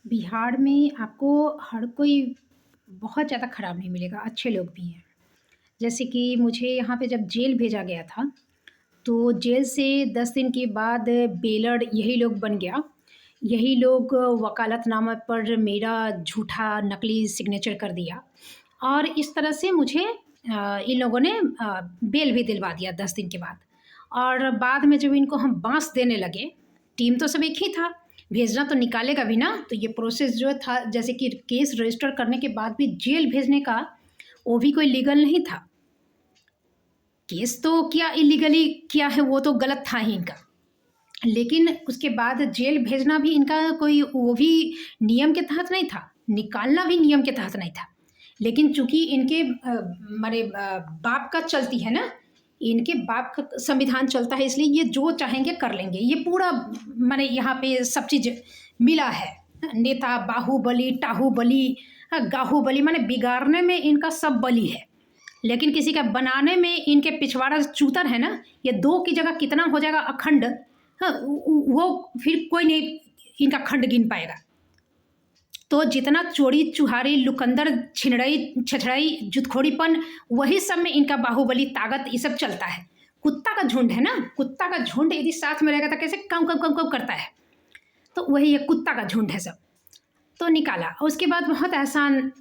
बिहार में आपको हर कोई बहुत ज़्यादा खराब नहीं मिलेगा, अच्छे लोग भी हैं। जैसे कि मुझे यहाँ पे जब जेल भेजा गया था, तो जेल से 10 दिन के बाद बेलर यही लोग बन गया। यही लोग वकालतनामा पर मेरा झूठा नकली सिग्नेचर कर दिया और इस तरह से मुझे इन लोगों ने बेल भी दिलवा दिया 10 दिन के बाद। और बाद में जब इनको हम बाँस देने लगे, टीम तो सब एक ही था, भेजना तो निकालेगा भी ना, तो ये प्रोसेस जो था जैसे कि केस रजिस्टर करने के बाद भी जेल भेजने का, वो भी कोई लीगल नहीं था। केस तो क्या इलीगली किया है वो तो गलत था ही इनका, लेकिन उसके बाद जेल भेजना भी इनका कोई वो भी नियम के तहत नहीं था, निकालना भी नियम के तहत नहीं था। लेकिन चूँकि इनके माने बाप का चलती है ना, इनके बाप का संविधान चलता है, इसलिए ये जो चाहेंगे कर लेंगे। ये पूरा माने यहाँ पे सब चीज़ मिला है। नेता बाहुबली, टाहुबली, गाहुबली माने बिगाड़ने में इनका सब बली है। लेकिन किसी का बनाने में इनके पिछवाड़ा चूतर है ना, ये 2 की जगह कितना हो जाएगा अखंड, हाँ, वो फिर कोई नहीं इनका खंड गिन पाएगा। तो जितना चोरी चुहारी लुकंदर छिनड़ई छछड़ई जुतखोरीपन, वही सब में इनका बाहुबली ताकत ये सब चलता है। कुत्ता का झुंड है ना, कुत्ता का झुंड यदि साथ में रहेगा तो कैसे कम कम कम कम करता है, तो वही ये कुत्ता का झुंड है सब। तो निकाला और उसके बाद बहुत एहसान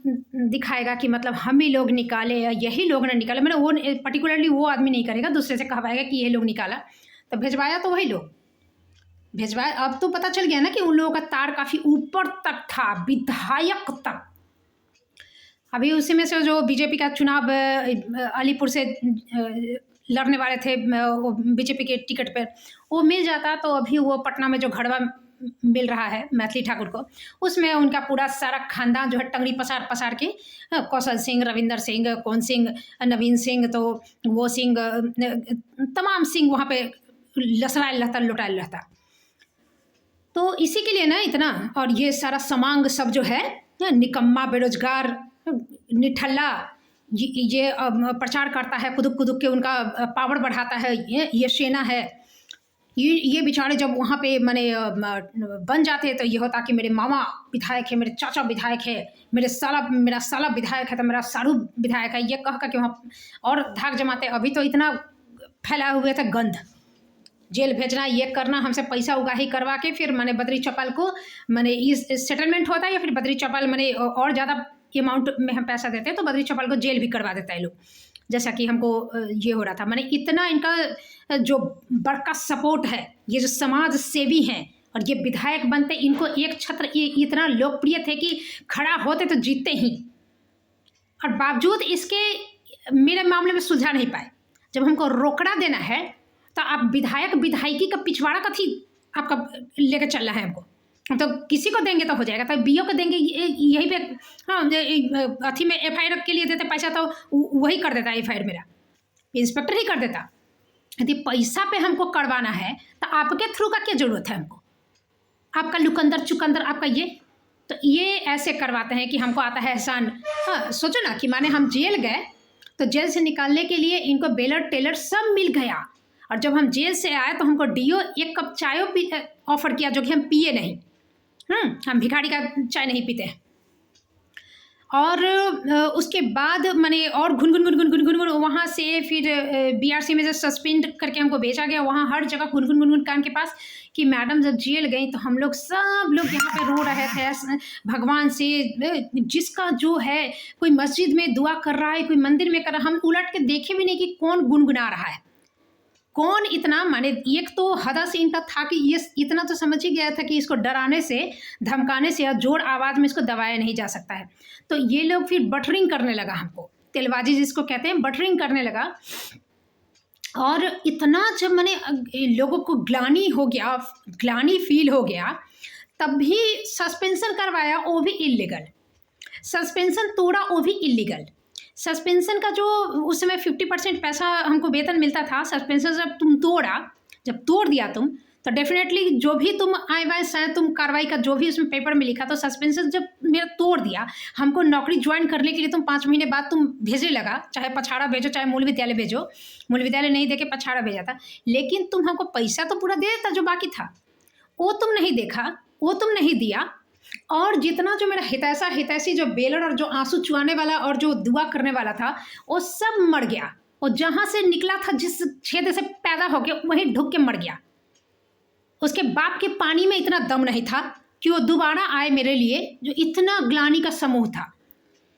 दिखाएगा कि मतलब हम ही लोग निकाले या यही लोग ने निकाले, मैंने वो पर्टिकुलरली वो आदमी नहीं करेगा, दूसरे से कहवाएगा कि ये लोग निकाला। तो भिजवाया तो वही लोग भिजवाया। अब तो पता चल गया ना कि उन लोगों का तार काफ़ी ऊपर तक था, विधायक तक। अभी उसी में से जो बीजेपी का चुनाव अलीपुर से लड़ने वाले थे, वो बीजेपी के टिकट पर वो मिल जाता, तो अभी वो पटना में जो घड़वा मिल रहा है मैथिली ठाकुर को, उसमें उनका पूरा सारा खानदान जो है टंगड़ी पसार पसार के, कौशल सिंह, रविंदर सिंह, कौन सिंह, नवीन सिंह, तो वो सिंह, तमाम सिंह वहाँ पे लसरायल रहता, लुटायल रहता। तो इसी के लिए ना इतना, और ये सारा समांग सब जो है निकम्मा, बेरोजगार, निठल्ला, ये प्रचार करता है, कुदुक कुदुक के उनका पावर बढ़ाता है, ये सेना है। ये बेचारे जब वहाँ पे माने बन जाते हैं तो ये होता कि मेरे मामा विधायक है, मेरे चाचा विधायक है, मेरा साला विधायक है, तो मेरा सारू विधायक है, ये कह के वहाँ और धाक जमाते। अभी तो इतना फैलाए हुए थे गंध, जेल भेजना, ये करना, हमसे पैसा उगाही करवा के फिर मैंने बद्री चौपाल को मैंने इस सेटलमेंट होता है, या फिर बद्री चौपाल मैंने और ज़्यादा अमाउंट में हम पैसा देते हैं तो बद्री चौपाल को जेल भी करवा देता है लोग, जैसा कि हमको ये हो रहा था। मैंने इतना इनका जो बड़का सपोर्ट है, ये जो समाज सेवी हैं और ये विधायक बनते, इनको एक छत्र ये इतना लोकप्रिय थे कि खड़ा होते तो जीतते ही, और बावजूद इसके मेरे मामले में सुलझा नहीं पाए। जब हमको रोकड़ा देना है तो आप विधायक विधायकी का पिछवाड़ा कथी आपका लेकर चल रहा है हमको, तो किसी को देंगे तो हो जाएगा, तो बीओ को देंगे यहीं पे, हाँ अथी में एफआईआर के लिए देते पैसा, तो वही कर देता एफआईआर, मेरा इंस्पेक्टर ही कर देता। यदि पैसा पे हमको करवाना है तो आपके थ्रू का क्या ज़रूरत है हमको, आपका लुकंदर चुकंदर आपका तो ये ऐसे करवाते हैं कि हमको आता है एहसान। हाँ, सोचो ना कि माने हम जेल गए तो जेल से निकालने के लिए इनको बेलर टेलर सब मिल गया, और जब हम जेल से आए तो हमको डीओ 1 कप चाय ऑफर किया, जो कि हम पिए नहीं। हम भिखारी का चाय नहीं पीते हैं। और उसके बाद मैंने और घुन घुन घुन घुन घुन घुन घुन वहाँ से फिर बीआरसी में जब सस्पेंड करके हमको भेजा गया, वहाँ हर जगह घुन घुन घुन घुन कान के पास कि मैडम जब जेल गई तो हम लोग सब लोग यहाँ पे रो रहे थे भगवान से, जिसका जो है कोई मस्जिद में दुआ कर रहा है, कोई मंदिर में कर रहा है, हम उलट के देखे भी नहीं कि कौन गुनगुना रहा है, कौन इतना माने। एक तो हद से इनका था कि ये इतना तो समझ ही गया था कि इसको डराने से, धमकाने से या जोर आवाज़ में इसको दबाया नहीं जा सकता है। तो ये लोग फिर बटरिंग करने लगा हमको, तेलबाजी जिसको कहते हैं, बटरिंग करने लगा। और इतना जब मैंने लोगों को ग्लानी हो गया, ग्लानी फील हो गया, तब भी सस्पेंशन करवाया, वो भी इल्लीगल, सस्पेंशन तोड़ा, वो भी इल्लीगल। सस्पेंशन का जो उस समय 50% पैसा हमको वेतन मिलता था, सस्पेंशन जब तुम तोड़ा, जब तोड़ दिया तुम, तो डेफिनेटली जो भी तुम आए वाए शायद तुम कार्रवाई का जो भी उसमें पेपर में लिखा, तो सस्पेंशन जब मेरा तोड़ दिया, हमको नौकरी ज्वाइन करने के लिए तुम 5 महीने बाद तुम भेजने लगा, चाहे पछाड़ा भेजो चाहे मूल विद्यालय भेजो, मूल विद्यालय नहीं देके पछाड़ा भेजा था, लेकिन तुम हमको पैसा तो पूरा दे देता जो बाकी था, वो तुम नहीं देखा, वो तुम नहीं दिया। और जितना जो मेरा हितैषा हितैषी जो बेलर और जो आंसू चुआने वाला और जो दुआ करने वाला था, वो सब मर गया। और जहां से निकला था, जिस छेद से पैदा हो गया, वहीं ढुक के मर गया। उसके बाप के पानी में इतना दम नहीं था कि वो दोबारा आए मेरे लिए, जो इतना ग्लानि का समूह था।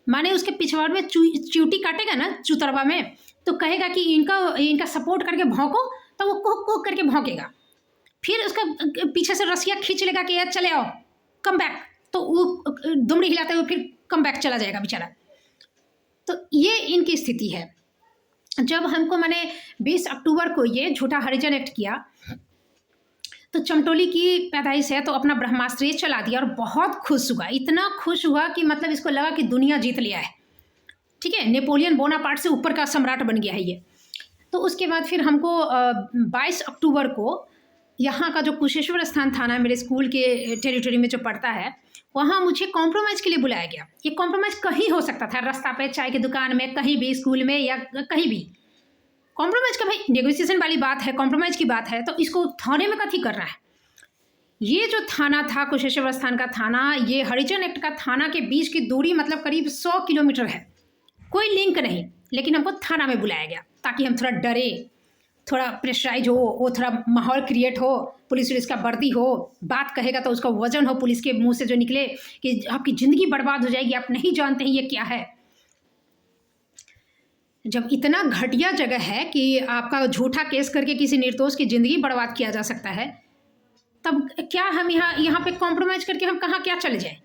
माने उसके पिछवाड़ में चींटी काटेगा ना चुतरवा में, तो कहेगा कि इनका सपोर्ट करके भौंको, तो वो कुक कुक करके भौंकेगा। फिर उसका पीछे से रस्सिया खींच लेगा कि यार चले आओ, कम बैक, तो वो दुमड़ी हिलाते हुए फिर कम बैक चला जाएगा बेचारा। तो ये इनकी स्थिति है। जब हमको मैंने 20 अक्टूबर को ये झूठा हरिजन एक्ट किया, तो चमटोली की पैदाइश है, तो अपना ब्रह्मास्त्र चला दिया और बहुत खुश हुआ। इतना खुश हुआ कि मतलब इसको लगा कि दुनिया जीत लिया है। ठीक है, नेपोलियन बोनापार्ट से ऊपर का सम्राट बन गया है ये। तो उसके बाद फिर हमको 22 अक्टूबर को यहाँ का जो कुशेश्वर स्थान थाना है मेरे स्कूल के टेरिटरी में जो पड़ता है, वहाँ मुझे कॉम्प्रोमाइज़ के लिए बुलाया गया। ये कॉम्प्रोमाइज़ कहीं हो सकता था, रास्ता पे, चाय की दुकान में, कहीं भी, स्कूल में या कहीं भी। कॉम्प्रोमाइज़ का भाई नेगोशिएशन वाली बात है, कॉम्प्रोमाइज़ की बात है, तो इसको थाने में कथी करना है। ये जो थाना था कुशेश्वर स्थान का थाना, ये हरिजन एक्ट का थाना के बीच की दूरी मतलब करीब 100 किलोमीटर है। कोई लिंक नहीं, लेकिन हमको थाना में बुलाया गया ताकि हम थोड़ा डरे, थोड़ा प्रेशराइज हो, वो थोड़ा माहौल क्रिएट हो, पुलिस का वर्दी हो, बात कहेगा तो उसका वजन हो पुलिस के मुंह से जो निकले कि आपकी ज़िंदगी बर्बाद हो जाएगी, आप नहीं जानते हैं ये क्या है। जब इतना घटिया जगह है कि आपका झूठा केस करके किसी निर्दोष की ज़िंदगी बर्बाद किया जा सकता है, तब क्या हम यहाँ पे कॉम्प्रोमाइज़ करके हम कहाँ क्या चले जाए।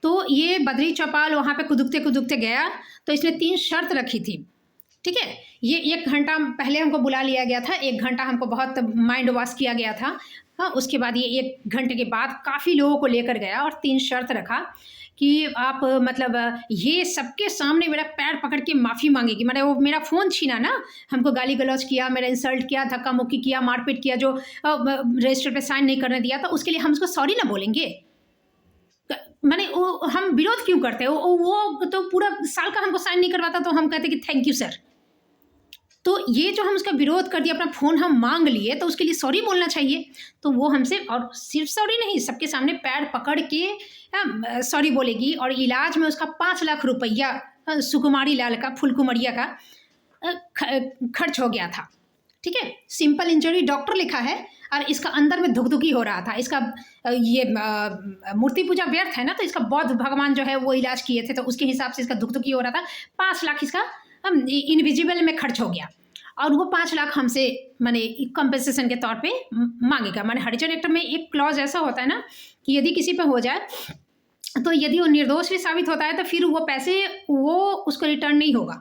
तो ये बद्री चौपाल वहाँ पे कुदुकते कुदुकते गया, तो इसने 3 शर्त रखी थी। ठीक है, ये 1 घंटा पहले हमको बुला लिया गया था, 1 घंटा हमको बहुत माइंड वॉश किया गया था। हाँ, उसके बाद ये 1 घंटे के बाद काफ़ी लोगों को लेकर गया और 3 शर्त रखा कि आप मतलब ये सबके सामने मेरा पैर पकड़ के माफ़ी मांगेगी। मैंने वो मेरा फ़ोन छीना ना, हमको गाली गलौज किया, मेरा इंसल्ट किया, धक्का मुक्की किया, मारपीट किया, जो रजिस्टर पे साइन नहीं करने दिया, तो उसके लिए हम उसको सॉरी ना बोलेंगे। मैंने वो हम विरोध क्यों करते हैं, वो तो पूरा साल का हमको साइन नहीं करवाता, तो हम कहते कि थैंक यू सर। तो ये जो हम उसका विरोध कर दिया, अपना फ़ोन हम मांग लिए, तो उसके लिए सॉरी बोलना चाहिए। तो वो हमसे, और सिर्फ सॉरी नहीं, सबके सामने पैर पकड़ के सॉरी बोलेगी। और इलाज में उसका 5 लाख रुपया सुकुमारी लाल का, फुलकुमरिया का खर्च हो गया था। ठीक है, सिंपल इंजरी डॉक्टर लिखा है, और इसका अंदर में धुकधुकी हो रहा था। इसका ये मूर्ति पूजा व्यर्थ है ना, तो इसका बौद्ध भगवान जो है वो इलाज किए थे, तो उसके हिसाब से इसका धुकधुकी हो रहा था। 5 लाख इसका इनविजिबल में खर्च हो गया, और वो 5 लाख हमसे माने कंपेंसेशन के तौर पे मांगेगा। माने हरिजन एक्ट में एक क्लॉज ऐसा होता है ना कि यदि किसी पे हो जाए, तो यदि वो निर्दोष भी साबित होता है, तो फिर वो पैसे वो उसको रिटर्न नहीं होगा।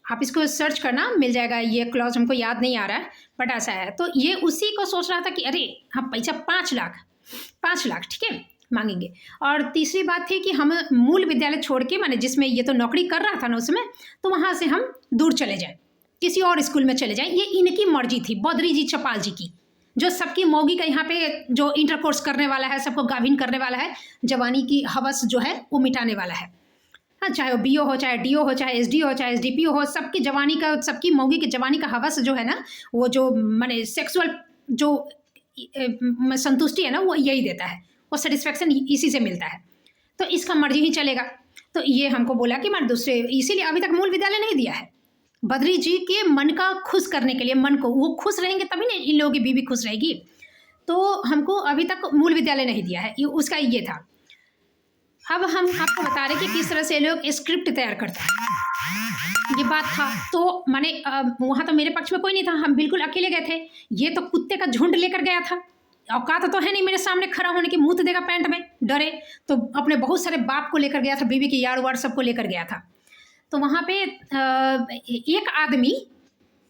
आप इसको सर्च करना, मिल जाएगा ये क्लॉज, हमको याद नहीं आ रहा है, बट ऐसा है। तो ये उसी को सोच रहा था कि अरे हम पैसा 5 लाख ठीक है मांगेंगे। और तीसरी बात थी कि हम मूल विद्यालय छोड़ के, माने जिसमें ये तो नौकरी कर रहा था ना उसमें, तो वहाँ से हम दूर चले जाएं, किसी और स्कूल में चले जाएं। ये इनकी मर्जी थी, बद्री जी चौपाल जी की, जो सबकी मौगी का यहाँ पे जो इंटरकोर्स करने वाला है, सबको गाभिन करने वाला है, जवानी की हवस जो है वो मिटाने वाला है। हाँ, चाहे वो BO हो, चाहे DO हो, चाहे SD हो, चाहे SDPO हो, सबकी जवानी का, सबकी मौगी की जवानी का हवस जो है ना, वो जो माने सेक्सुअल जो संतुष्टि है ना, वो यही देता है, वो सेटिस्फैक्शन इसी से मिलता है। तो इसका मर्जी ही चलेगा। तो ये हमको बोला कि मैं दूसरे, इसीलिए अभी तक मूल विद्यालय नहीं दिया है। बद्री जी के मन का खुश करने के लिए, मन को वो खुश रहेंगे तभी ना इन लोगों की बीवी खुश रहेगी। तो हमको अभी तक मूल विद्यालय नहीं दिया है, उसका ये था। अब हम आपको बता रहे कि किस तरह से लोग स्क्रिप्ट तैयार करते हैं, ये बात था। तो माने वहाँ तो मेरे पक्ष में कोई नहीं था, हम बिल्कुल अकेले गए थे। ये तो कुत्ते का झुंड लेकर गया था, औकात तो है नहीं मेरे सामने खड़ा होने की, मुँह देगा पैंट में, डरे। तो अपने बहुत सारे बाप को लेकर गया था, बीवी की यार वार सबको लेकर गया था। तो वहाँ पे एक आदमी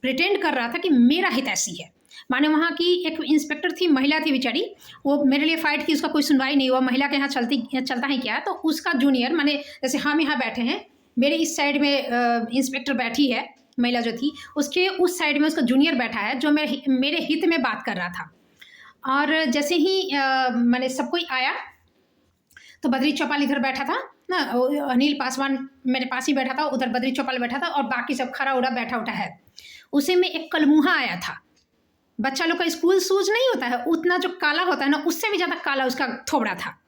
प्रिटेंड कर रहा था कि मेरा हितैषी है। माने वहाँ की एक इंस्पेक्टर थी, महिला थी बेचारी, वो मेरे लिए फ़ाइट की, उसका कोई सुनवाई नहीं हुआ। महिला के यहाँ चलता ही क्या। तो उसका जूनियर, माने जैसे हम यहाँ बैठे हैं, मेरे इस साइड में इंस्पेक्टर बैठी है, महिला जो थी, उसके उस साइड में उसका जूनियर बैठा है, जो मेरे हित में बात कर रहा था। और जैसे ही माने सब कोई आया, तो बद्री चौपाल इधर बैठा था ना, अनिल पासवान मेरे पास ही बैठा था, उधर बद्री चौपाल बैठा था, और बाकी सब खड़ा उड़ा बैठा उठा है। उसी में एक कलमुहा आया था, बच्चा लोग का स्कूल शूज नहीं होता है, उतना जो काला होता है ना, उससे भी ज़्यादा काला उसका थोबड़ा था।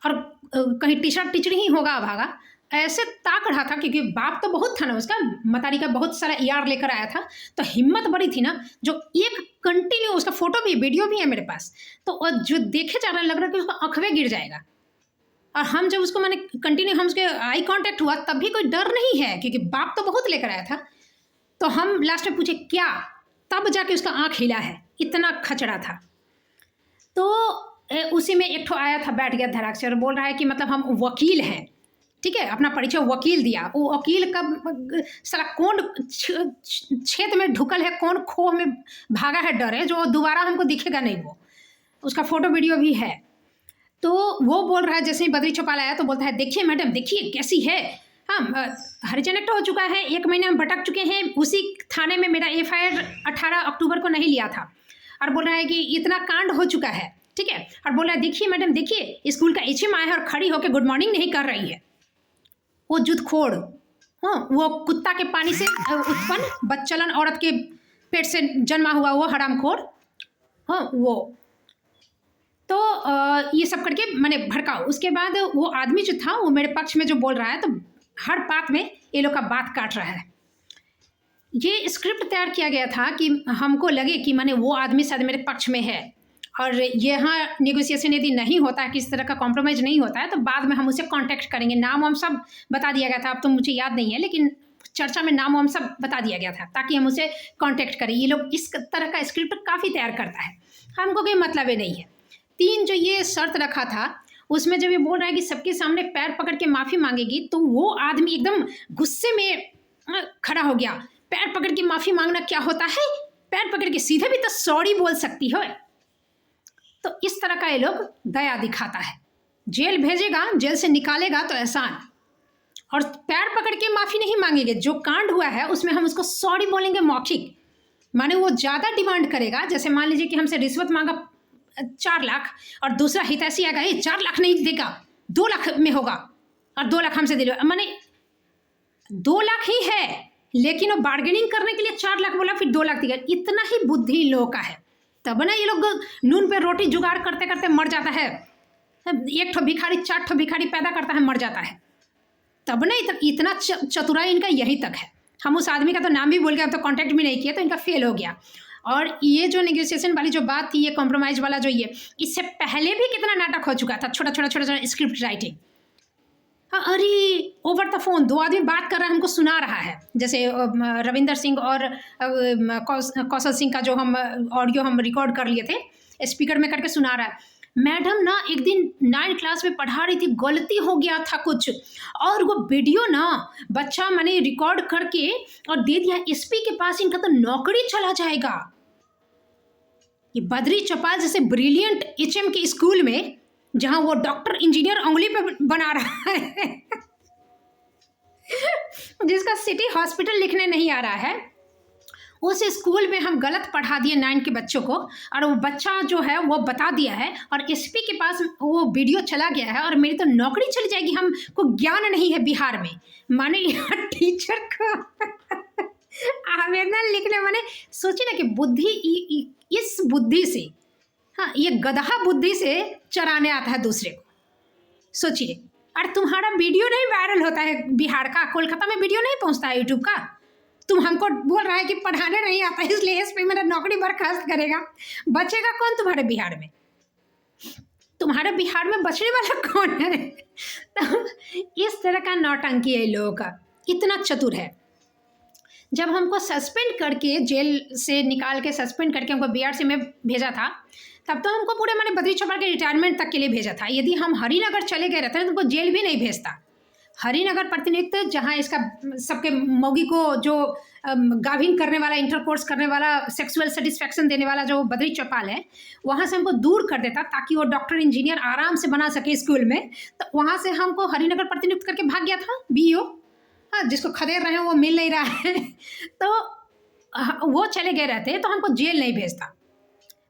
और कहीं टी शर्ट टिचड़ी ही होगा भागा, ऐसे ताक रहा था, क्योंकि बाप तो बहुत था ना उसका, मतारी का बहुत सारा यार लेकर आया था, तो हिम्मत बड़ी थी ना, जो एक कंटिन्यू, उसका फोटो भी वीडियो भी है मेरे पास, तो जो देखे जा रहा, लग रहा है कि उसका आंखवें गिर जाएगा। और हम जब उसको मैंने कंटिन्यू, हम उसके आई कांटेक्ट हुआ, तब भी कोई डर नहीं है, क्योंकि बाप तो बहुत लेकर आया था। तो हम लास्ट में पूछे क्या, तब जाके उसका आंख हिला है, इतना खचड़ा था। तो उसी में एक ठो आया था, बैठ गया धड़ाक से, और बोल रहा है कि मतलब हम वकील हैं, ठीक है, अपना परिचय वकील दिया। वो वकील का साला कौन क्षेत्र में ढुकल है, कौन खो में भागा है, डर है, जो दोबारा हमको दिखेगा नहीं। वो उसका फोटो वीडियो भी है। तो वो बोल रहा है, जैसे ही बद्री चौपाल आया तो बोलता है, देखिए मैडम, देखिए कैसी है, हाँ हरिजन एक्ट हो चुका है, 1 महीने हम भटक चुके हैं, उसी थाने में मेरा FIR 18 अक्टूबर को नहीं लिया था, और बोल रहा है कि इतना कांड हो चुका है, ठीक है, और बोल रहा है, देखिए मैडम, देखिए स्कूल का HM आया है और खड़ी होकर गुड मॉर्निंग नहीं कर रही है, वो जुतखोड़, हाँ, वो कुत्ता के पानी से उत्पन्न बच्चलन औरत के पेट से जन्मा हुआ वो हरामखोर, हाँ वो। तो ये सब करके मैंने भड़काओ। उसके बाद वो आदमी जो था, वो मेरे पक्ष में जो बोल रहा है, तो हर बात में ये लोग का बात काट रहा है। ये स्क्रिप्ट तैयार किया गया था कि हमको लगे कि माने वो आदमी शायद मेरे पक्ष में है, और यहाँ नेगोशिएशन यदि नहीं होता है, किसी तरह का कॉम्प्रोमाइज़ नहीं होता है, तो बाद में हम उसे कांटेक्ट करेंगे। नाम हम सब बता दिया गया था, अब तो मुझे याद नहीं है, लेकिन चर्चा में नाम हम सब बता दिया गया था, ताकि हम उसे कांटेक्ट करें। ये लोग इस तरह का स्क्रिप्ट काफ़ी तैयार करता है, हमको कोई मतलब ही नहीं है। 3 जो ये शर्त रखा था, उसमें जब ये बोल रहा है कि सबके सामने पैर पकड़ के माफ़ी मांगेगी, तो वो आदमी एकदम गुस्से में खड़ा हो गया। पैर पकड़ के माफ़ी मांगना क्या होता है? पैर पकड़ के सीधे भी तो सॉरी बोल सकती हो। तो इस तरह का ये लोग दया दिखाता है। जेल भेजेगा, जेल से निकालेगा तो एहसान, और पैर पकड़ के माफ़ी नहीं मांगेंगे। जो कांड हुआ है उसमें हम उसको सॉरी बोलेंगे मौखिक, माने वो ज़्यादा डिमांड करेगा। जैसे मान लीजिए कि हमसे रिश्वत मांगा 4 लाख, और दूसरा हितैषी आएगा, ये 4 लाख नहीं देगा, 2 लाख में होगा, और 2 लाख हमसे दिलवा, माने 2 लाख ही है, लेकिन वो बार्गेनिंग करने के लिए 4 लाख बोला, फिर 2 लाख देगा। इतना ही बुद्धि इन लोगों का है, तब ना ये लोग नून पे रोटी जुगाड़ करते करते मर जाता है। 1 ठो भिखारी 4 ठो भिखारी पैदा करता है, मर जाता है। तब ना इतना चतुराई इनका यही तक है। हम उस आदमी का तो नाम भी बोल गए, अब तो कांटेक्ट भी नहीं किया, तो इनका फेल हो गया। और ये जो नेगोशिएशन वाली जो बात थी, ये कॉम्प्रोमाइज वाला जो, ये इससे पहले भी कितना नाटक हो चुका था, छोटा छोटा स्क्रिप्ट राइटिंग। हाँ, अरे ओवर द फोन 2 आदमी बात कर रहा है, हमको सुना रहा है। जैसे रविंदर सिंह और कौशल सिंह का जो हम ऑडियो हम रिकॉर्ड कर लिए थे, स्पीकर में करके सुना रहा है। मैडम ना एक दिन 9 क्लास में पढ़ा रही थी, गलती हो गया था कुछ, और वो वीडियो ना बच्चा मैंने रिकॉर्ड करके और दे दिया SP के पास, इनका तो नौकरी चला जाएगा। ये बद्री चौपाल जैसे ब्रिलियंट HM के स्कूल में, जहां वो डॉक्टर इंजीनियर उंगली पे बना रहा है जिसका सिटी हॉस्पिटल लिखने नहीं आ रहा है, उस स्कूल में हम गलत पढ़ा दिए 9 के बच्चों को, और वो बच्चा जो है वो बता दिया है, और SP के पास वो वीडियो चला गया है, और मेरी तो नौकरी चली जाएगी। हमको ज्ञान नहीं है बिहार में, माने यहाँ टीचर को आवेदन लिखने, माने सोचिए ना कि बुद्धि, इस बुद्धि से, हाँ, ये गधा बुद्धि से चराने आता है दूसरे को। सोचिए, और तुम्हारा वीडियो नहीं वायरल होता है बिहार का, कोलकाता में वीडियो नहीं पहुंचता है यूट्यूब का। तुम हमको बोल रहा है कि पढ़ाने नहीं आता, इसलिए इस पे मेरा नौकरी बर्खास्त करेगा। बचेगा कौन तुम्हारे बिहार में? तुम्हारे बिहार में बचने वाला कौन है? तो इस तरह का नौटंकी है लोगों का, इतना चतुर है। जब हमको सस्पेंड करके, जेल से निकाल के सस्पेंड करके हमको BRC में भेजा था, तब तो हमको पूरे मैंने बद्री चौपाल के रिटायरमेंट तक के लिए भेजा था। यदि हम हरिनगर चले गए रहते तो हमको जेल भी नहीं भेजता। हरिनगर प्रतिनियुक्त, जहाँ इसका सबके मौगी को जो गाभिन करने वाला, इंटरकोर्स करने वाला, सेक्सुअल सेटिस्फैक्शन देने वाला जो बद्री चौपाल है, वहाँ से हमको दूर कर देता, ताकि वो डॉक्टर इंजीनियर आराम से बना सके स्कूल में। तो वहाँ से हमको हरिनगर प्रतिनियुक्त करके भाग गया था BO, हाँ, जिसको खदेड़ रहे हैं वो मिल नहीं रहा है तो वो चले गए रहते तो हमको जेल नहीं भेजता।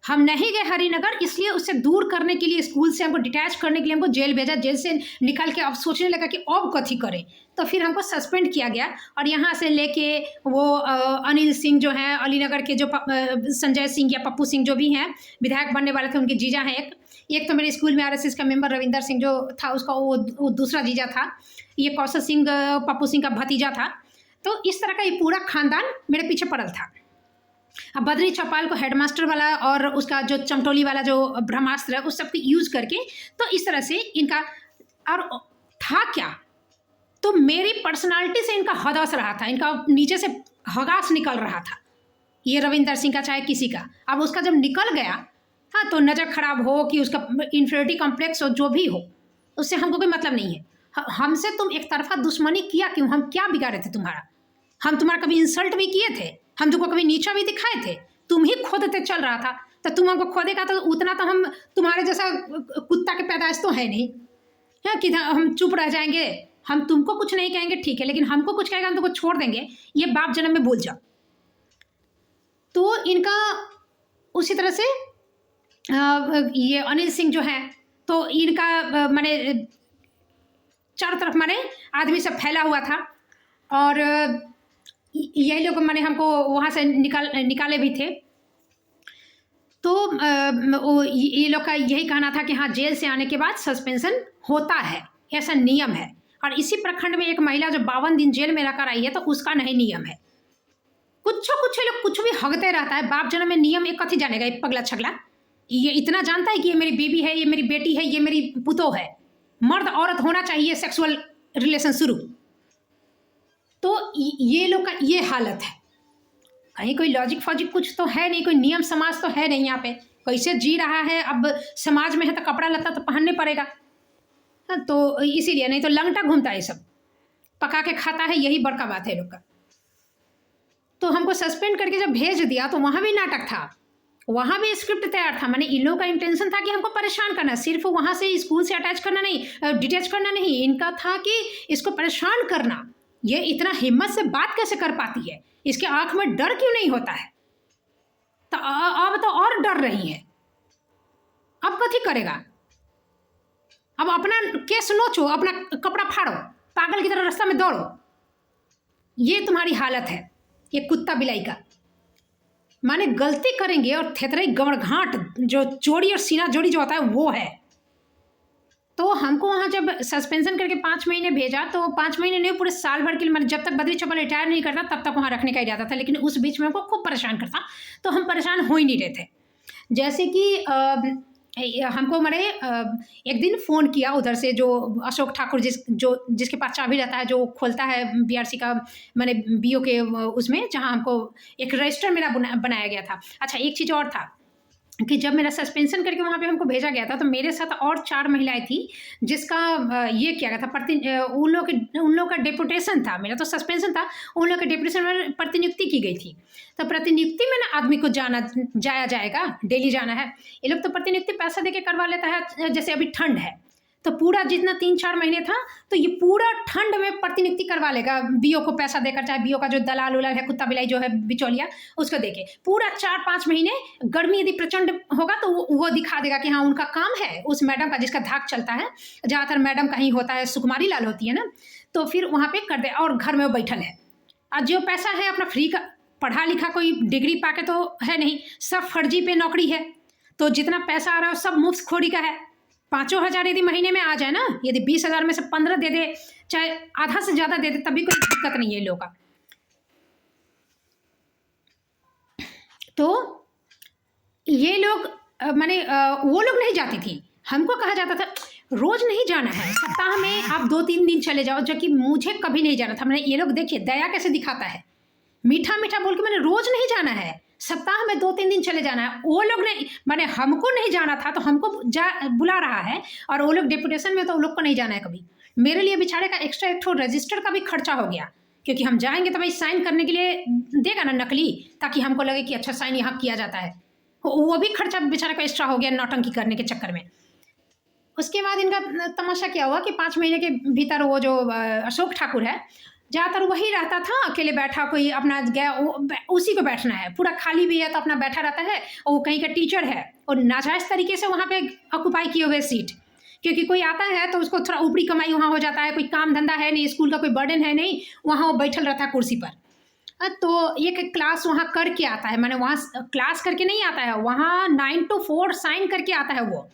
हम नहीं गए हरिनगर, इसलिए उससे दूर करने के लिए, स्कूल से हमको डिटैच करने के लिए हमको जेल भेजा। जेल से निकल के अब सोचने लगा कि अब कथी करें, तो फिर हमको सस्पेंड किया गया। और यहाँ से लेके वो अनिल सिंह जो हैं, अलीनगर के जो संजय सिंह या पप्पू सिंह जो भी हैं, विधायक बनने वाले थे, उनके जीजा हैं एक तो मेरे स्कूल में आरएसएस का मेंबर रविंदर सिंह जो था, उसका वो दूसरा जीजा था। ये कौशल सिंह पप्पू सिंह का भतीजा था। तो इस तरह का ये पूरा खानदान मेरे पीछे पड़ल था। अब बद्री चौपाल को हेडमास्टर वाला और उसका जो चमटोली वाला जो ब्रह्मास्त्र है उस सबको यूज करके, तो इस तरह से इनका, और था क्या, तो मेरी पर्सनालिटी से इनका हदस रहा था, इनका नीचे से हगास निकल रहा था, ये रविंदर सिंह का चाहे किसी का। अब उसका जब निकल गया, हाँ, तो नज़र खराब हो कि उसका इन्फीरियरिटी कॉम्प्लेक्स हो, जो भी हो, उससे हमको कोई मतलब नहीं है। हमसे तुम एक तरफा दुश्मनी किया क्यों? हम क्या बिगाड़े थे तुम्हारा? हम तुम्हारा कभी इंसल्ट भी किए थे? हम तुमको कभी नीचा भी दिखाए थे? तुम ही खोदते चल रहा था, तो तुम हमको खोदेगा तो उतना तो हम तुम्हारे जैसा कुत्ता के पैदाइश तो है नहीं है कि हम चुप रह जाएंगे। हम तुमको कुछ नहीं कहेंगे, ठीक है, लेकिन हमको कुछ कहेगा हम तुमको छोड़ देंगे, ये बाप जन्म में भूल जाओ। तो इनका उसी तरह से ये अनिल सिंह जो है, तो इनका माने चारों तरफ माने आदमी सब फैला हुआ था। और यही लोग माने हमको वहाँ से निकाले भी थे। तो ये लोग का यही कहना था कि हाँ, जेल से आने के बाद सस्पेंशन होता है, ऐसा नियम है। और इसी प्रखंड में एक महिला जो 52 दिन जेल में रहकर आई है, तो उसका नहीं नियम है। कुछ लोग कुछ भी हगते रहता है, बाप जन्म में नियम एक कथी जानेगा, एक पगला छगला। ये इतना जानता है कि ये मेरी बीवी है, ये मेरी बेटी है, ये मेरी पुतो है, मर्द औरत होना चाहिए, सेक्सुअल रिलेशन शुरू। तो ये लोग का ये हालत है। कहीं कोई लॉजिक फॉजिक कुछ तो है नहीं, कोई नियम समाज तो है नहीं यहाँ पे। कैसे जी रहा है, अब समाज में है तो कपड़ा लत्ता तो पहनने पड़ेगा, तो इसीलिए, नहीं तो लंगटा घूमता है, सब पका के खाता है, यही बड़का बात है लोग का। तो हमको सस्पेंड करके जब भेज दिया, तो वहाँ भी नाटक था, वहाँ भी स्क्रिप्ट तैयार था। मैंने इन लोगों का इंटेंशन था कि हमको परेशान करना, सिर्फ वहाँ से स्कूल से अटैच करना नहीं, डिटैच करना नहीं, इनका था कि इसको परेशान करना। ये इतना हिम्मत से बात कैसे कर पाती है, इसके आंख में डर क्यों नहीं होता है? तो अब तो और डर रही है, अब कथी करेगा? अब अपना केस नोचो, अपना कपड़ा फाड़ो, पागल की तरह रास्ता में दौड़ो। ये तुम्हारी हालत है, ये कुत्ता बिलाई का। माने गलती करेंगे और थेतरई गमरघाट, जो चोरी और सीना जोड़ी जो होता है, वो है। तो हमको वहाँ जब सस्पेंशन करके 5 महीने भेजा, तो 5 महीने नहीं, पूरे साल भर के लिए, जब तक बद्री चौपाल रिटायर नहीं करता तब तक वहाँ रखने का इरादा था। लेकिन उस बीच में हमको खूब परेशान करता, तो हम परेशान हो ही नहीं रहे थे। जैसे कि हमको मैंने एक दिन फ़ोन किया उधर से, जो अशोक ठाकुर जिसके पास चाबी रहता है, जो खोलता है बीआरसी का, मैंने बीओ के उसमें, जहाँ हमको एक रजिस्टर मेरा बनाया गया था। अच्छा, एक चीज़ और था कि जब मेरा सस्पेंशन करके वहाँ पे हमको भेजा गया था, तो मेरे साथ और 4 महिलाएं थी, जिसका ये किया गया था, उन लोग का डेपुटेशन था। मेरा तो सस्पेंशन था, उन लोग के डेपुटेशन में प्रतिनियुक्ति की गई थी। तो प्रतिनियुक्ति में ना आदमी को जाया जाएगा, डेली जाना है। ये लोग तो प्रतिनियुक्ति पैसा दे के करवा लेता है। जैसे अभी ठंड है, तो पूरा जितना 3-4 महीने था, तो ये पूरा ठंड में प्रतिनियुक्ति करवा लेगा, बीओ को पैसा देकर, चाहे बीओ का जो दलाल उलाल है, कुत्ता बिलाई जो है, बिचौलिया, उसको देके पूरा 4-5 महीने। गर्मी यदि प्रचंड होगा तो वो दिखा देगा कि हाँ, उनका काम है, उस मैडम का, जिसका धाक चलता है, ज़्यादातर मैडम का ही होता है, सुकुमारी लाल होती है ना, तो फिर वहाँ पे कर दे। और घर में वो बैठल है, और जो पैसा है अपना फ्री का, पढ़ा लिखा कोई डिग्री पाके तो है नहीं, सब फर्जी पे नौकरी है। तो जितना पैसा आ रहा है सब मुफ्तखोरी का है। 5,000 यदि महीने में आ जाए ना, यदि 20,000 में से 15 दे दे, चाहे आधा से ज़्यादा दे दे, तभी कोई दिक्कत नहीं है लोगों का। तो ये लोग माने वो लोग नहीं जाती थी, हमको कहा जाता था रोज़ नहीं जाना है, सप्ताह में आप 2-3 दिन चले जाओ, जो कि मुझे कभी नहीं जाना था। मैंने, ये लोग देखिए दया कैसे दिखाता है, मीठा मीठा बोल के, मैंने रोज़ नहीं जाना है, सप्ताह में 2-3 दिन चले जाना है। वो लोग नहीं, मैंने हमको नहीं जाना था, तो हमको बुला रहा है, और वो लोग डेपुटेशन में, तो वो लोग को नहीं जाना है कभी। मेरे लिए बेचारे का एक्स्ट्रा एक ठो रजिस्टर का भी खर्चा हो गया, क्योंकि हम जाएंगे तो भाई साइन करने के लिए देगा ना नकली, ताकि हमको लगे कि अच्छा साइन यहाँ किया जाता है। वो भी खर्चा बेचारे का एक्स्ट्रा हो गया नौटंकी करने के चक्कर में। उसके बाद इनका तमाशा क्या हुआ कि 5 महीने के भीतर वो जो अशोक ठाकुर है, ज़्यादातर वही रहता था, अकेले बैठा, कोई अपना गया उसी को बैठना है, पूरा खाली भी है तो अपना बैठा रहता है, और वो कहीं का टीचर है और नाजायज़ तरीके से वहाँ पे ऑक्यूपाई किए हुए सीट, क्योंकि कोई आता है तो उसको थोड़ा ऊपरी कमाई वहाँ हो जाता है, कोई काम धंधा है नहीं, स्कूल का कोई बर्डन है नहीं, वहाँ वो बैठल रहता है कुर्सी पर। तो एक क्लास वहाँ करके आता है, मैंने वहाँ क्लास करके नहीं आता है, वहाँ 9 to 4 साइन करके आता है वो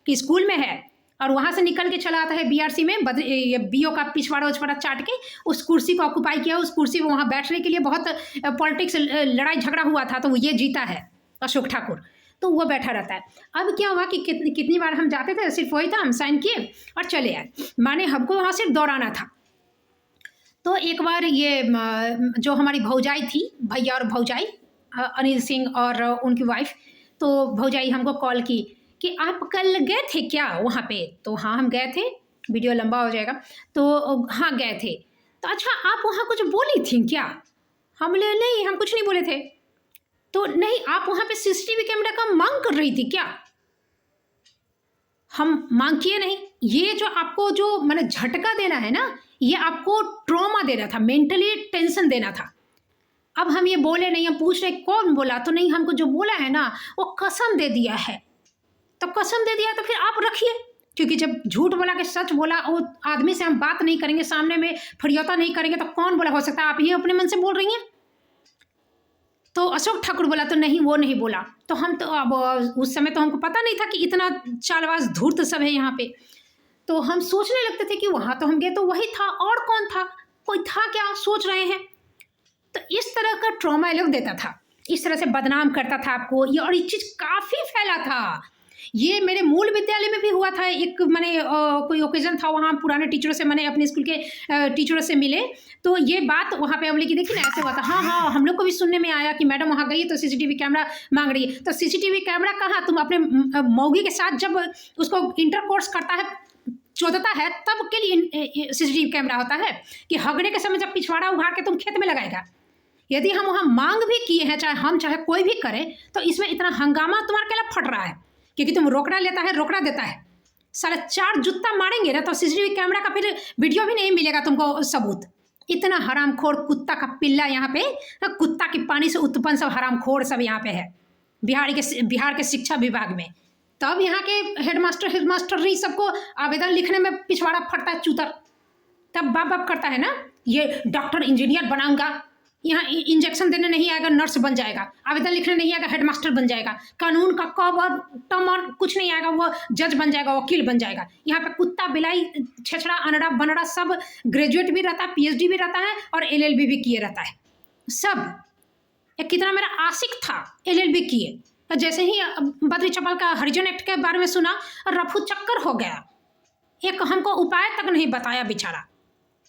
कि स्कूल में है, और वहाँ से निकल के चला आता है बीआरसी में, ये बीओ का पिछवाड़ा उछवाड़ा चाट के उस कुर्सी को ऑक्यूपाई किया, उस कुर्सी को वहाँ बैठने के लिए बहुत पॉलिटिक्स लड़ाई झगड़ा हुआ था, तो वो ये जीता है अशोक ठाकुर, तो वो बैठा रहता है। अब क्या हुआ कि कितनी बार हम जाते थे, सिर्फ वही था, हम साइन किए और चले आए, माने हमको वहाँ सिर्फ दौड़ाना था। तो एक बार ये जो हमारी भौजाई थी, भैया और भौजाई अनिल सिंह और उनकी वाइफ, तो भौजाई हमको कॉल की कि आप कल गए थे क्या वहाँ पे? तो हाँ हम गए थे, वीडियो लंबा हो जाएगा, तो हाँ गए थे। तो अच्छा आप वहाँ कुछ बोली थी क्या? हम बोले नहीं, हम कुछ नहीं बोले थे। तो नहीं, आप वहाँ पे सीसीटीवी कैमरा का मांग कर रही थी क्या? हम मांग किए नहीं, ये जो आपको जो मैंने झटका देना है ना, ये आपको ट्रॉमा देना था, मेंटली टेंशन देना था। अब हम ये बोले नहीं, हम पूछ रहे कौन बोला, तो नहीं, हमको जो बोला है ना वो कसम दे दिया है। तो कसम दे दिया तो फिर आप रखिए, क्योंकि जब झूठ बोला कि सच बोला, वो आदमी से हम बात नहीं करेंगे, सामने में फरियाता नहीं करेंगे, तो कौन बोला? हो सकता है आप ही अपने मन से बोल रही हैं। तो अशोक ठाकुर बोला तो नहीं, वो नहीं बोला। तो हम तो अब उस समय तो हमको पता नहीं था कि इतना चालबाज धूर्त सब है यहाँ पे, तो हम सोचने लगते थे कि वहाँ तो हम गए तो वही था, और कौन था, कोई था क्या, सोच रहे हैं। तो इस तरह का ट्रॉमा लोग देता था, इस तरह से बदनाम करता था आपको ये, और ये चीज़ काफ़ी फैला था। ये मेरे मूल विद्यालय में भी हुआ था, एक मैंने कोई ओकेजन था, वहाँ पुराने टीचरों से, मैंने अपने स्कूल के टीचरों से मिले, तो ये बात वहाँ पे हम बोले कि देखिए ना ऐसे हुआ था। हाँ हाँ, हम लोग को भी सुनने में आया कि मैडम वहाँ गई तो सीसीटीवी कैमरा मांग रही है। तो सीसीटीवी कैमरा कहाँ, तुम अपने मौगी के साथ जब उसको इंटरकोर्स करता है, चोदता है, तब के लिए सीसीटीवी कैमरा होता है, कि हगड़े के समय जब पिछवाड़ा उघाड़ के तुम खेत में लगाएगा। यदि हम वहाँ मांग भी किए हैं, चाहे हम चाहे कोई भी करे, तो इसमें इतना हंगामा तुम्हारा क्या फट रहा है, क्योंकि तुम रोकड़ा लेता है, रोकड़ा देता है, साढ़े 4 जूता मारेंगे ना, तो सीसीटीवी कैमरा का फिर वीडियो भी नहीं मिलेगा तुमको सबूत। इतना हरामखोर कुत्ता का पिल्ला यहाँ पे, कुत्ता की पानी से उत्पन्न सब हरामखोर सब यहाँ पे है बिहार के शिक्षा विभाग में। तब यहाँ के हेडमास्टर नहीं, सबको आवेदन लिखने में पिछवाड़ा फटता है चूतर, तब बाप बाप करता है ना, ये डॉक्टर इंजीनियर बनाऊंगा, यहाँ इंजेक्शन देने नहीं आएगा नर्स बन जाएगा, आवेदन लिखने नहीं आएगा हेडमास्टर बन जाएगा, कानून का कब और टम और कुछ नहीं आएगा, वो जज बन जाएगा, वकील बन जाएगा। यहाँ पे कुत्ता बिलाई छेछड़ा अनड़ा बनड़ा सब ग्रेजुएट भी रहता है, पीएचडी भी रहता है, और एलएलबी भी किए रहता है सब। एक कितना मेरा आशिक था एलएलबी किए, तो जैसे ही बद्री चपल का हरिजन एक्ट के बारे में सुना, रफू चक्कर हो गया, एक हमको उपाय तक नहीं बताया बेचारा।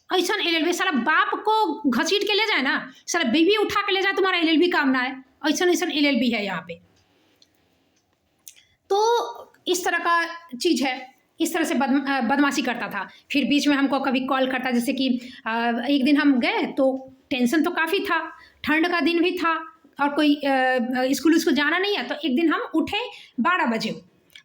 ऐसा एलएलबी, साला बाप को घसीट के ले जाए ना, साला बीवी उठा के ले जाए, तुम्हारा एलएलबी काम ना है, ऐसा एलएलबी है यहाँ पे। तो इस तरह का चीज़ है, इस तरह से बदमाशी करता था। फिर बीच में हमको कभी कॉल करता, जैसे कि एक दिन हम गए तो टेंशन तो काफ़ी था, ठंड का दिन भी था, और कोई स्कूल जाना नहीं है, तो एक दिन हम उठे 12 बजे,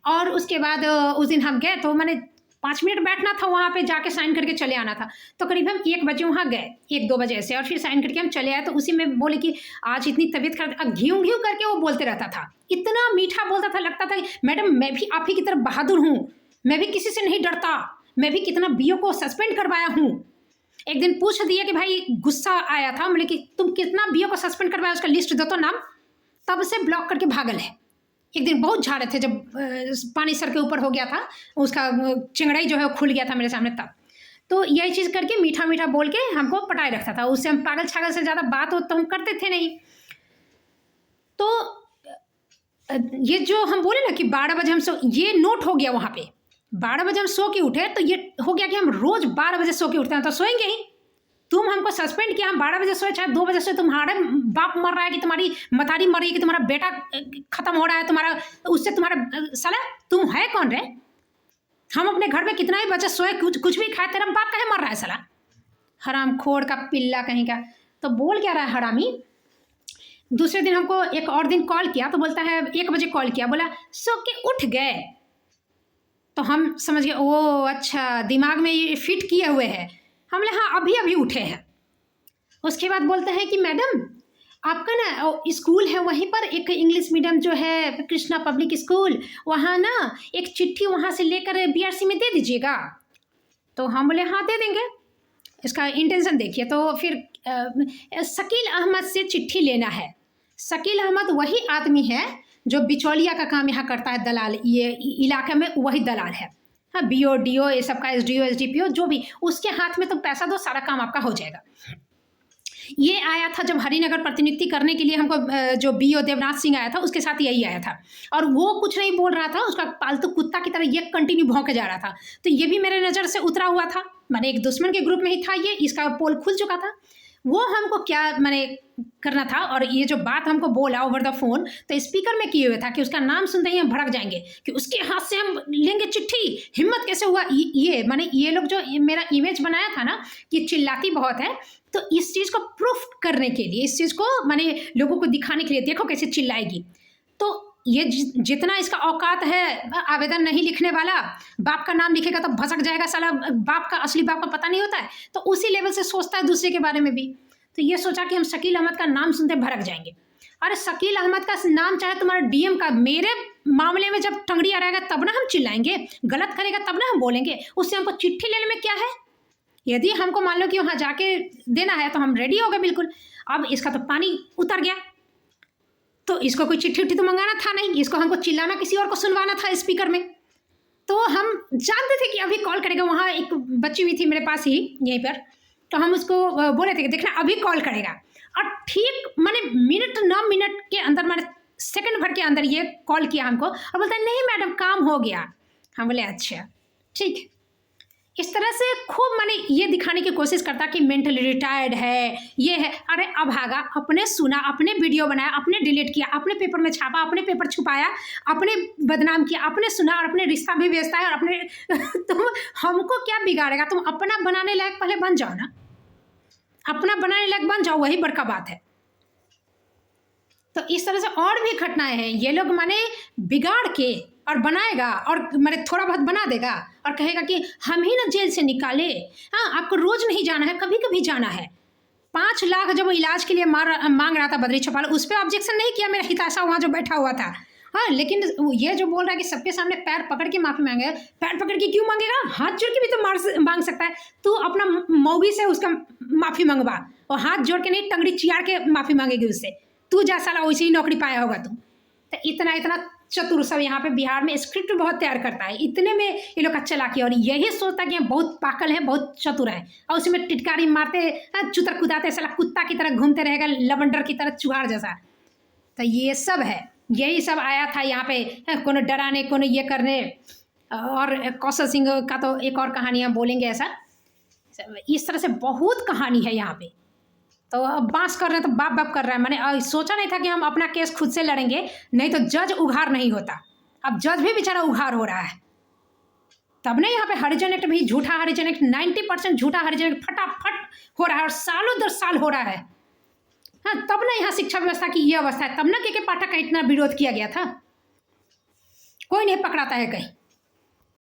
और उसके बाद उस दिन हम गए तो मैंने 5 मिनट बैठना था वहाँ पे, जाके साइन करके चले आना था। तो करीब हम 1 बजे वहाँ गए, 1-2 बजे ऐसे, और फिर साइन करके हम चले आए। तो उसी में बोले कि आज इतनी तबीयत खराब, घिऊ घिऊ करके वो बोलते रहता था, इतना मीठा बोलता था, लगता था मैडम मैं भी आप ही की तरह बहादुर हूँ, मैं भी किसी से नहीं डरता, मैं भी कितना बीओ को सस्पेंड करवाया हूँ। एक दिन पूछ दिया कि भाई गुस्सा आया था, बोले कि तुम कितना बीओ को सस्पेंड करवाया, उसका लिस्ट दो तो नाम, तब से ब्लॉक करके भागल है। एक दिन बहुत झाड़े थे, जब पानी सर के ऊपर हो गया था, उसका चिंगड़ाई जो है वो खुल गया था मेरे सामने, तब तो यही चीज़ करके मीठा मीठा बोल के हमको पटाए रखता था। उससे हम पागल छागल से ज़्यादा बात हो तो हम करते थे नहीं। तो ये जो हम बोले ना कि 12 बजे हम सो, ये नोट हो गया वहाँ पे, 12 बजे हम सो के उठे, तो ये हो गया कि हम रोज़ 12 बजे सो के उठते हैं, तो सोएंगे ही। तुम हमको सस्पेंड किया, हम 12 बजे सोए चाहे 2 बजे सोए, तुम्हारे बाप मर रहा है कि तुम्हारी मतारी मर रही है कि तुम्हारा बेटा खत्म हो रहा है, तुम्हारा उससे तुम्हारा साला तुम है कौन रे? हम अपने घर में कितना ही बजे सोए, कुछ भी खाए, तेरा बाप कहे मर रहा है साला, हराम खोर का पिल्ला कहीं का। तो बोल क्या रहा है हरामी। दूसरे दिन हमको एक और दिन कॉल किया, तो बोलता है 1 बजे कॉल किया, बोला सो के उठ गए। तो हम समझ गए, ओ अच्छा दिमाग में ये फिट किए हुए है। हम बोले हाँ अभी अभी उठे हैं। उसके बाद बोलते हैं कि मैडम आपका ना स्कूल है वहीं पर एक इंग्लिश मीडियम जो है कृष्णा पब्लिक स्कूल, वहाँ ना एक चिट्ठी वहाँ से लेकर बीआरसी में दे दीजिएगा। तो हम बोले हाँ दे देंगे। इसका इंटेंशन देखिए। तो फिर शकील अहमद से चिट्ठी लेना है। शकील अहमद वही आदमी है जो बिचौलिया का काम यहाँ करता है, दलाल, ये इलाके में वही दलाल है। हाँ, बीओ डीओ ये सब का, एसडीओ एसडीपीओ जो भी, उसके हाथ में तुम पैसा दो, सारा काम आपका हो जाएगा। ये आया था जब हरिनगर प्रतिनियुक्ति करने के लिए हमको, जो बीओ देवनाथ सिंह आया था उसके साथ यही आया था, और वो कुछ नहीं बोल रहा था, उसका पालतू कुत्ता की तरह ये कंटिन्यू भौंके जा रहा था। तो ये भी मेरे नज़र से उतरा हुआ था, मैंने एक दुश्मन के ग्रुप में ही था ये, इसका पोल खुल चुका था। वो हमको क्या मैंने करना था, और ये जो बात हमको बोला ओवर द फोन, तो स्पीकर में किए हुए था कि उसका नाम सुनते ही हम भड़क जाएंगे कि उसके हाथ से हम लेंगे चिट्ठी। हिम्मत कैसे हुआ? ये माने ये लोग जो मेरा इमेज बनाया था ना कि चिल्लाती बहुत है, तो इस चीज़ को प्रूफ करने के लिए, इस चीज़ को माने लोगों को दिखाने के लिए, देखो कैसे चिल्लाएगी। तो ये जितना इसका औकात है, आवेदन नहीं लिखने वाला, बाप का नाम लिखेगा तो भसक जाएगा साला, बाप का, असली बाप का पता नहीं होता है, तो उसी लेवल से सोचता है दूसरे के बारे में भी। तो ये सोचा कि हम शकील अहमद का नाम सुनते भड़क जाएंगे। अरे शकील अहमद का नाम चाहे तुम्हारा डीएम का, मेरे मामले में जब टंगड़ी आ रहेगा तब ना हम चिल्लाएंगे, गलत करेगा तब ना हम बोलेंगे, उससे हमको चिट्ठी लेने में क्या है। यदि हमको मान लो कि वहाँ जाके देना है तो हम रेडी हो गए बिल्कुल। अब इसका तो पानी उतर गया, तो इसको कोई चिट्ठी उट्ठी तो मंगाना था नहीं, इसको हमको चिल्लाना, किसी और को सुनवाना था स्पीकर में। तो हम जानते थे कि अभी कॉल करेगा। वहाँ एक बच्ची भी थी मेरे पास ही यहीं पर, तो हम उसको बोले थे कि देखना अभी कॉल करेगा, और ठीक मैंने मिनट 9 मिनट के अंदर, मैंने सेकंड भर के अंदर ये कॉल किया हमको, और बोलता है नहीं मैडम काम हो गया। हम बोले अच्छा ठीक। इस तरह से खूब मैंने ये दिखाने की कोशिश करता कि मेंटली रिटायर्ड है, ये है। अरे अभागा, अपने सुना, अपने वीडियो बनाया, अपने डिलीट किया, अपने पेपर में छापा, अपने पेपर छुपाया, अपने बदनाम किया, अपने सुना, और अपने रिश्ता भी बेचता है, और अपने तुम हमको क्या बिगाड़ेगा? तुम अपना बनाने लायक पहले बन जाओ ना, अपना बनाने लायक बन जाओ, वही बड़का बात है। तो इस तरह से और भी घटनाएं हैं। ये लोग माने बिगाड़ के और बनाएगा, और मैंने थोड़ा बहुत बना देगा और कहेगा कि हम ही ना जेल से निकाले। हाँ, आपको रोज नहीं जाना है, कभी कभी जाना है। 5 लाख जब वो इलाज के लिए मांग रहा था बद्री छपाल, उस पर ऑब्जेक्शन नहीं किया मेरा हिताशा वहाँ जो बैठा हुआ था। हाँ, लेकिन ये जो बोल रहा है कि सबके सामने पैर पकड़ के माफ़ी मांगे, पैर पकड़ के क्यों मांगेगा? हाथ जोड़ के भी तो मांग सकता है। तू अपना मौगी से उसका माफ़ी मंगवा, और हाथ जोड़ के नहीं, टंगड़ी चियाड़ के माफ़ी मांगेगी उससे। तू जा साला, वैसे ही नौकरी पाया होगा तू। तो इतना इतना चतुर सब यहाँ पे बिहार में स्क्रिप्ट बहुत तैयार करता है, इतने में ये लोग अच्छा लाके, और यही सोचता कि बहुत पाकल है, बहुत चतुर है, और उसी में टिटकारी मारते, चुतर कुदाते, साला कुत्ता की तरह घूमते रहेगा, लवंडर की तरह, चुहार जैसा। तो ये सब है, यही सब आया था यहाँ पे, कोनो डराने, कोनो ये करने। और कौशल सिंह का तो एक और कहानियाँ बोलेंगे ऐसा, इस तरह से बहुत कहानी है यहाँ पे। तो अब बांस कर रहे हैं तो बाप बाप कर रहा है। मैंने सोचा नहीं था कि हम अपना केस खुद से लड़ेंगे, नहीं तो जज उघार नहीं होता। अब जज भी बेचारा उघार हो रहा है। तब ना यहाँ पे हरिजन एक्ट भी झूठा हरिजन एक्ट, 90% झूठा हरिजन एक्ट फटाफट हो रहा है, और सालों दर साल हो रहा है। हाँ, तब ना यहाँ शिक्षा व्यवस्था की ये अवस्था है, तब ना के पाठक का इतना विरोध किया गया था। कोई नहीं पकड़ाता है कहीं।